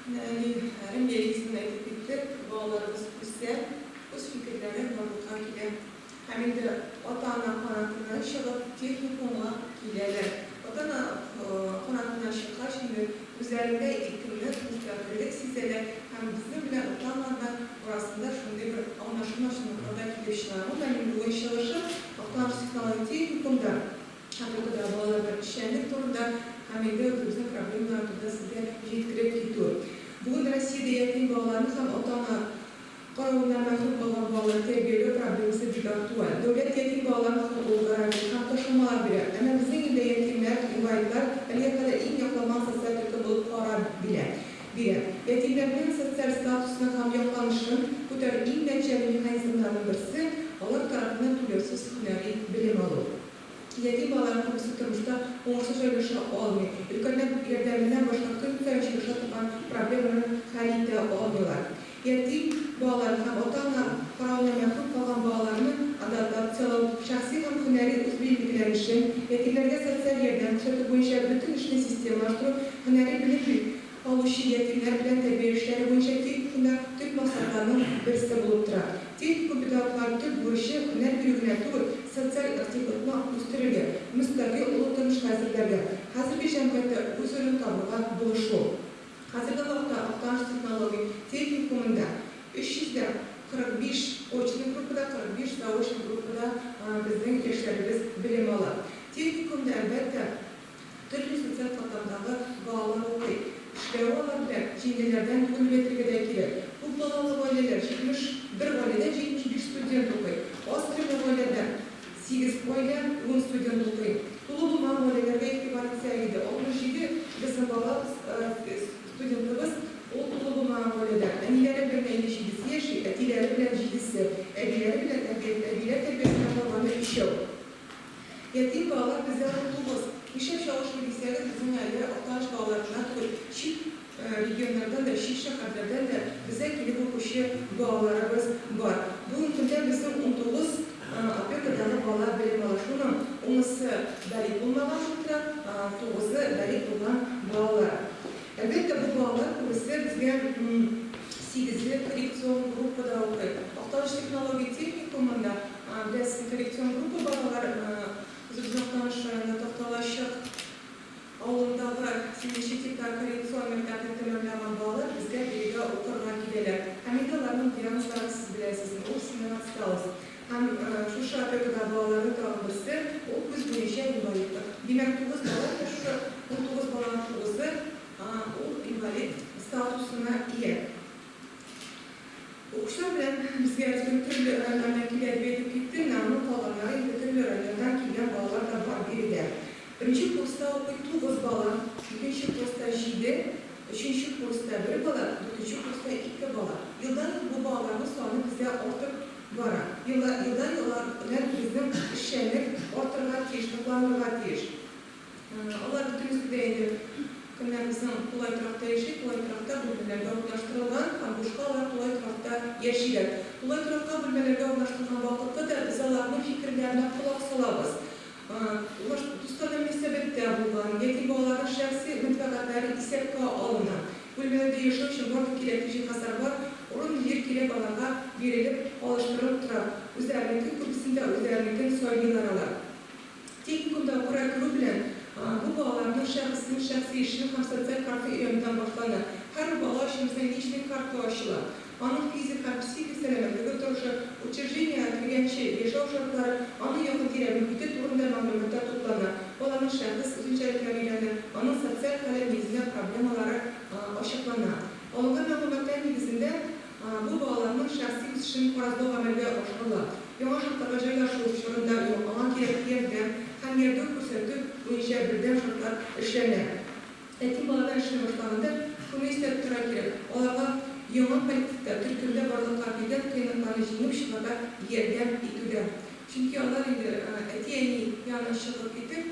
Hem gerisinde ettiktir, bağlarımız ise bu fikirlerin varlıklar ile hem de vatana kanatından şalıp teknikona giderler. Vatana kanatından şıklar şimdi üzerinde iklimler müstahillik sizlere hem bizim bile vatanlardan orasında şimdi bir anlaşma şunlarda kileşinler. Benim bu işe çalışıp vatan teknoloji teknikumda hem de kadar bağlarlar işlendik durumda hem de bizim problemlerde size yetkirip gidiyor. Bugün Rusya'da yetim bağlarını hem otana kanunlar mahkum olan bağları terbiyeli problemisi bir aktual. Devlet yetim bağlarını hem taşımalar bile. Ama bizim gibi yetimler, invalitler, aliye kadar iyi yapılan sosyal türkü bulup para bile. Yetimlerin sosyal statusuna hem yapılanışın bu tür iyi neticeli mekanizmlerinin birisi onlar tarafından türlüsüz hüneri bilim alır. Yetim bağların konusu durumda uğursuz öylüşü olmuyor. Ülkenin yerlerinden başka tüm söyleşilişe tutan problemlerin halinde olmuyorlar. Yetim bağların hem otanla paravla mahkum kalan bağlarının adaptasyon, şahsi hem hüneri uzbilgiler için yetimlerge sosyal yerden çatı boyunca bütün işini sistemlaştırıp hüneri bilim oluşu yetimler bilen terbiye işleri boyunca Türk maksatlarının birisi bulup durar. Teknik bidatlar Türk bu işi hüner bürüğüne tuğur, sosyal aktivitma üstürülüyor, müstaqil olutulmuş hazırlarga. Hazır bir cemiyette usulün tabuğa buluşu. Hazırda vakta aktanış teknoloji teknikumunda 345 ölçülü grupuda, 45 savaşın grupuda bizim işlerimiz bilim alır. Teknikumda elbette türlü sosyal katlamdağı bağlı okuyup, işleri olabilir, cindilerden kulübetirgedekiler. Bu bağlı aileler çıkmış, bir ailede 71 student okuyup, Astriya'da aileler 8 aile 10 student okuyup, Tulu bulman ailelerine itibar etseydi, 67 bizim bağlı studentimiz o Tulu bulman aileler. Anileri birine ilişkisi yaşıyor, etileri bilen cidisi, ebileri bilen ebiler terbiyesine bağlı iş yok. Yetim bağlar bize unutulmaz. İşe çalışma bilgisayarda bizim yerlere aktarış bağlarından çift regionlardan da, çift şehirlerden de bize gelip okuşu bağlarımız var. Bu ülkede bizim unutulmaz apyakadana bağlar bilim alaşının onысы darik olmadan şutra, toğuzu darik olan bağlar. Elbette bu bağlar burası bizge 8'li korreksiyon grupada okuyup. Aktarış teknoloji teknikumunda biz korreksiyon grubu bağlar Zübzaktanışlarında toxtalaşıq alındağı sinirşi tipler korreksiyon mektebini temörləman bağlar bizge birgə okurğa gideler. Hem idalarının diyanızları siz biləsiniz, o sizden astalız. Hem şu şarkıda bağların dağılması, o biz bu işe invaliddir. Demek 9 bağlar da şu 19 bağların 9'u o invalid statusuna iyi. Okuşlar bilen bizge türlü örnekler verip gitti, namı kalanları türlü örneklerden kilen bağlar da var biri de. Birinci kursta okuyup 9 bağlar, ikinci kursta 7, üçüncü kursta 1 bağlar, dördüncü kursta 2 bağlar. Yıldan bu bağların sonu bize ortak var. Yıldan yıla bizim işlerini ortalığa teyiş, noklanlığa teyiş. Allah bütün üstüdeydi. Kınlarımızın kolay tarafta yaşayıp, kolay tarafta bölmelerge ulaştırılan, kambuşkalar kolay tarafta yaşayır. Kolay tarafta bölmelerge ulaştırılan vakitte de biz alanın fikirlerine kulak salabız. Dostlarına müsebet de bulan, yetim bağların şahsi mütfakatları isepka alınan. Bölmelerde yaşayıp için var fikirletici hasar var, onun yer kirek alana verilip, alıştırılıp durar. Üzerlikin kubisinde üzerlikin soygular alır. Teknikumda kurak bilen bu bağlarının şahsi işinin hem sosyal kartı yönden başlanır. Her bağlar şimdiden içlik kartı aşılar. Onun fizik hem psikik selametliği duruşu, учреждения, клиенçi, yaşam şartları, onun yakın kiremlikte durumda mamlumata toplanır. Olanın şahıs özellikleriyle onun sosyal kalemizine problem olarak aşıklanır. Olgun malumatlar negizinde bu bağlarının şahsi işinin farazda amelde aşılır. Yaman şartlarda yaşayışlarında olan gerekli yerden hem yerde kursetip bu işe birden şartlar işlenir. Etim bağlar işine başlanında bunu hissettiren gerek. Olarlar yaman politikte, Türkiye'de varlık kalbiden kıyınlıklarını jinip şıklarda yerden itüde. Çünkü onlar etiyeni yanlışlıkla gidip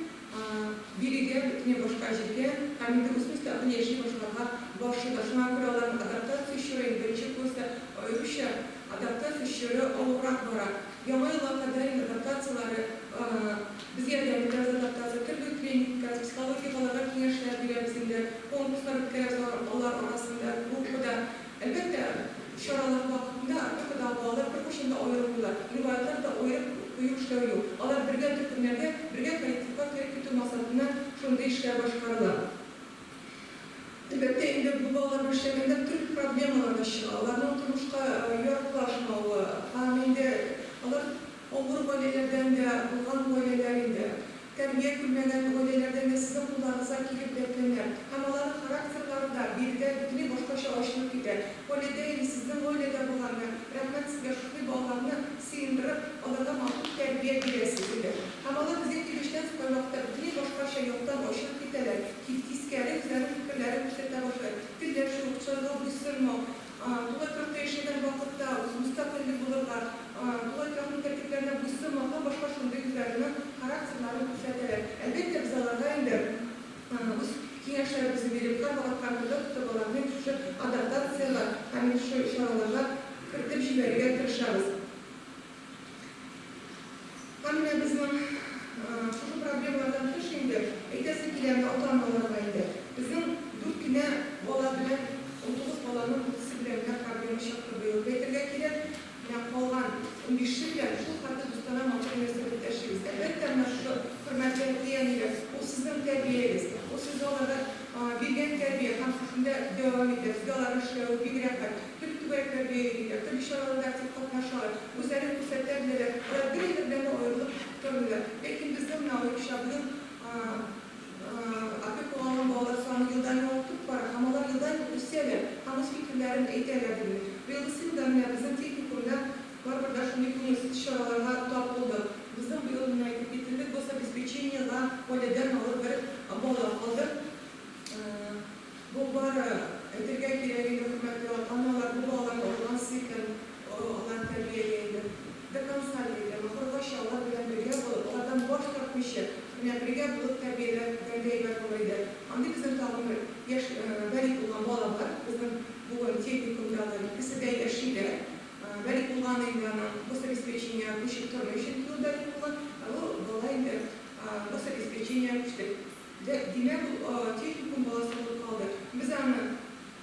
biri de bütüne başka jirge hem de uzun akın yaşayı başlarına başlıyor. Şuna kuraların adaptasyon işleri, birinci kursta öyküşe adaptasyon işleri olarak var. Yamayla kadar adaptasyoları biz yerden biraz adaptasyon, klinik, psikolojik olarak gençler bile bizimle konkurslar, onlar arasında şaralar vaxtında arkada bağlar bir koşunda oyururlar. Rivayetler de uyuşlar yok. Alar birge tükürlerde birge kayıtlıklar terekkütü masasına şunda işler başkarılar. Elbette indi bu bağlar başlarında Türk problemalarına şıqalarını oturmuşqa yoraklaşmalı. Haminde alar oğur böylelerden de, bulgan böylelerinde, terbiye külmeden böylelerden de sizin kulağınıza kilip beklenir. Hem onların karakterleri da bir de bütünü başka aşılık gider. Böyle değil, sizin böyle de bulanı, rahmet yaşlı bağlarını sıyındırıp onlara mahmut terbiye bilesidir. Hem onlar bize girişten koymakta bütünü başka yoktan aşılık giderler. Tiskeri, üzerine fikirleri müstete başlar. Diller şu uçarda büsürmü, Dula Kırk'ta yaşayan vakitte müstakillik bulurlar. Dula Kırk'ın tertiplerine büsürmü, başka şunda üzerine karakterleri müsteteler. Elbette biz alarda indir. Yaşlar bizi verip, karmalıklarında tutubalarını şu adaptasyalar, hani şu şaralarla kırıkta bir şeyleri getirişiriz. Hani bizim şu problemlerden şimdi, eğitesikilerine otanmalarına indir. Bizim 4 güne olabilen, 30 olanın disiplinlerine problemi şartılıyor. Betirge kiler, olan 15 yıllar şu hatta düstana mahkum üniversiteşiriz. Elbette şu hürmetleri diyeniyle, o sizin terbiyeniz. O siz olarak bilgen terbiye kampüsünde devam eder. Sizler işlevi bir rekar. Türk tüberek terbiye edilir. Türk şaralarda aktif katlaşmalar. Üzerine fırsatlarla birbirlerine ayrılıp tutarlar. Lakin bizim navik şablın aktif olan bağlar sonra yıldan yoltuk var. Hamalar yıldan üsteler. Hamus fikirlerin eğiterlerdir. Ve yıldızın bizim teknikumda var burada şunu yıkılmış şaralarla tapıldı. Bizim bu yılına bitirdik. Bu обеспечение'la öyleden alıp verip bağlar kaldı. Bu var edirge kireğiyle hürmetli analar bu bağlarda olan sikir, olan terbiyeyle, dekansaliyle, mahırbaşı Allah bilen birge bulup, oradan boş kalkmışı, birge bulup terbiyeler kolaydı. Andi bizim takımı verik olan bağlar, bizim bu teknikumda ikisi de yaşıyla, verik kullanıyla, bu обеспечение kuşu törmüşü verik kullan, bu dolayında bu обеспечение kuşu. Demek bu teknikum balasılığı kaldı. Biz yani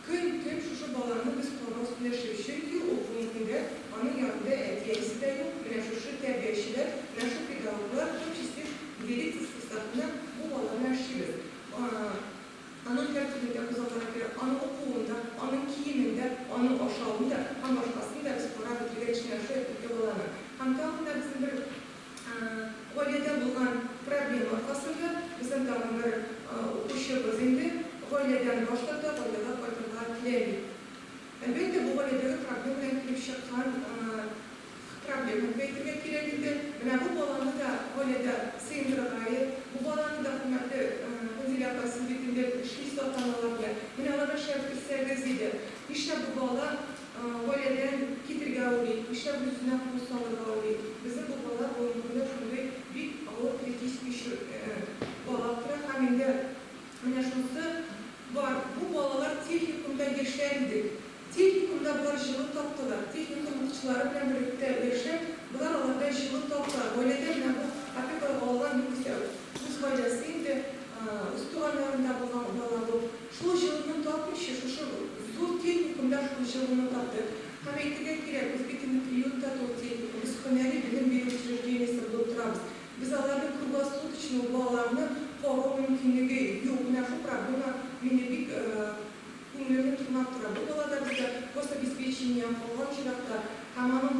tüm şu bağlarını biz korosleşir. Çünkü o konuda onun yanında etkisi de yok. Şu terbiyeciler, şu pedagoglar hepsi ileri fırsatına bu bağlarını aşırır. Onun tertibinde uzatarak onun okulunda, onun giyiminde, onun aşağılığında, onun başkasında biz korabıtlığa geçinen şu etkili olanı. Hatta bizim bir Öylede bulunan problem arkasında bizim dağınlar okuşuyoruz indi. Öyleden başladı, öyleden koyduğunlar kilevi. Elbette bu öylede problemle ilgili çıkan problem. Elbette kilevi'de bu bağlamda da öylede sığındırılmayı, bu bağlamda hükümette hızıyla bitinde işli satanlarla, yine arada şarkı serveziydi. İşte bu bağlam öyleden kitirge oluyor, işte bu yüzünden kursallığa oluyor. Bizim bu bağlar boyunca şöyle bir ağır kritik bir bağlattıra haminde anlaşması var. Bu bağlar teknikumda geçerlidir. Teknikumda bunlar jılı taptılar. Teknikum uçları bilen birlikte yaşayıp, bunlar onlarda jılı taptılar. Öyle de bu hafif olan yüksel. Bu faydasıydı. Üstü anlarında bulan bağlar bu. Şu jılının tapmışı, şu zor teknikumda şu jılının taptı. Hem eğitimde girer, biz bitimlik yurtta teknikum, biz koneri bilim bir учреждениясы bulturabız. Biz alarda krugosutoçnu bağlarını koru mümkünlüğü yok. Şu problema minibik kumlarını tutmak durabı. Bu alada bize post обеспечения falan çırakta tamamın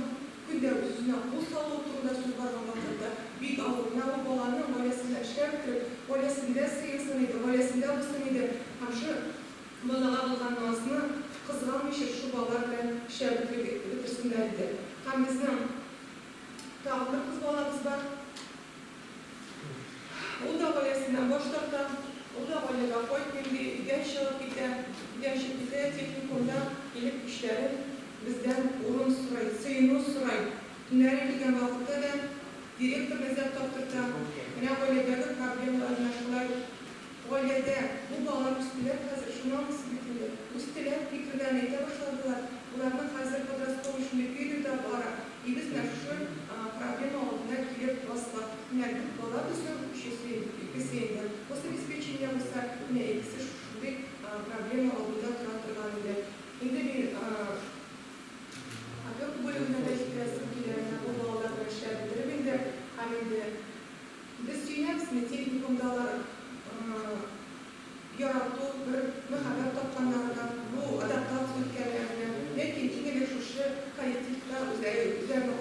gündür üstüne bu sağlı oturumda söz varған vakitte bir ağırına bu bağlarını öylesinde işlerdir, öylesinde sıyısınıydı, öylesinde olsunuydu. Hem şu bağlağa bulgan nazını kızılmışı şu bağlarla bitirsinlerdi. Hem bizim dağılır kız bağlarımız var. O da öylesinden başlardan, o da öyle koy kendi gençlikte teknikumda gelip işleri bizden urun sırayı, sıyını sırayı. Günleri bilgen vakitte de direktör mezar taptırda, yine öyle de problemler anlaşılar. Öyle de bu bağlar üstüler hazır, şuna mı sıkıntılar? Üstüler fikirden neyde başladılar. Bunların hazır podrastolmuş bir de var. Biz şu проблема olduğuna girip basla. Yani bu bağlar bizim ikisiydi. Bu обеспечение olsa yine ikisi şu bir problema olduğunda tırantırlanıydı. Şimdi bir hepsini teknikumdalar yaratı bir meharet tapkanlardan bu adaptasyon ülkelerine lakin yine de şu kolektifler üzerine